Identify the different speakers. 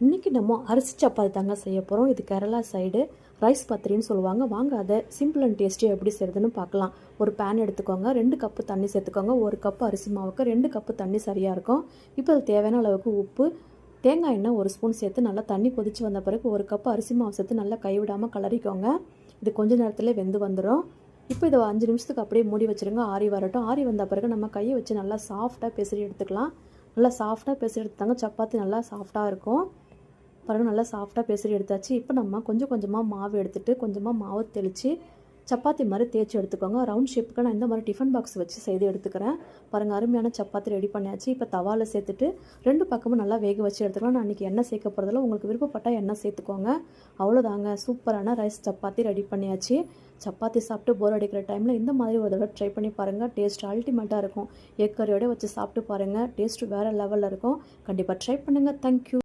Speaker 1: இன்றைக்கி நம்ம அரிசி சப்பாத்தி தாங்க செய்ய போகிறோம். இது கேரளா சைடு ரைஸ் பத்திரின்னு சொல்லுவாங்க. வாங்க அதை சிம்பிள் அண்ட் டேஸ்டியாக எப்படி செய்கிறதுன்னு பார்க்கலாம். ஒரு பேன் எடுத்துக்கோங்க, 2 கப்பு தண்ணி சேர்த்துக்கோங்க. 1 கப்பு அரிசி மாவுக்கு 2 கப்பு தண்ணி சரியாக இருக்கும். இப்போ அது தேவையான அளவுக்கு உப்பு, தேங்காய் எண்ணெய் 1 ஸ்பூன் சேர்த்து நல்லா தண்ணி கொதித்து வந்த பிறகு 1 கப்பு அரிசி மாவு சேர்த்து நல்லா கைவிடாமல் கிளறிக்கோங்க. இது கொஞ்ச நேரத்தில் வெந்து வந்துடும். இப்போ இதை 5 நிமிஷத்துக்கு அப்படியே மூடி வச்சுருங்க, ஆறி வரட்டும். ஆறி வந்த பிறகு நம்ம கையை வச்சு நல்லா சாஃப்டாக பிசறி எடுத்துக்கலாம். நல்லா சாஃப்டாக பிசறி எடுத்தாங்க சப்பாத்தி நல்லா சாஃப்டாக இருக்கும். பாருங்கள், நல்லா சாஃப்டாக பிசறி எடுத்தாச்சு. இப்போ நம்ம கொஞ்சம் கொஞ்சமாக மாவு எடுத்துகிட்டு கொஞ்சமாக மாவு தெளித்து சப்பாத்தி மாதிரி தேய்ச்சி எடுத்துக்கோங்க. ரவுண்ட் ஷேப்புக்கு நான் இந்த மாதிரி டிஃபன் பாக்ஸ் வச்சு செய்து எடுத்துக்கிறேன். பாருங்கள், அருமையான சப்பாத்தி ரெடி பண்ணியாச்சு. இப்போ தவாவில் சேர்த்துட்டு 2 பக்கமும் நல்லா வேக வச்சு எடுத்துக்கலாம். நான் இன்றைக்கி எண்ணெய் சேர்க்க போகிறதில்ல, உங்களுக்கு விருப்பப்பட்டால் எண்ணெய் சேர்த்துக்கோங்க. அவ்வளோதாங்க, சூப்பரான ரைஸ் சப்பாத்தி ரெடி பண்ணியாச்சு. சப்பாத்தி சாப்பிட்டு போர் அடிக்கிற டைமில் இந்த மாதிரி ஒரு தடவை ட்ரை பண்ணி பாருங்கள். டேஸ்ட் அல்டிமேட்டாக இருக்கும். எக் கறியோடு வச்சு சாப்பிட்டு பாருங்கள். டேஸ்ட்டு வேறு லெவலில் இருக்கும். கண்டிப்பாக ட்ரை பண்ணுங்கள். தேங்க்யூ.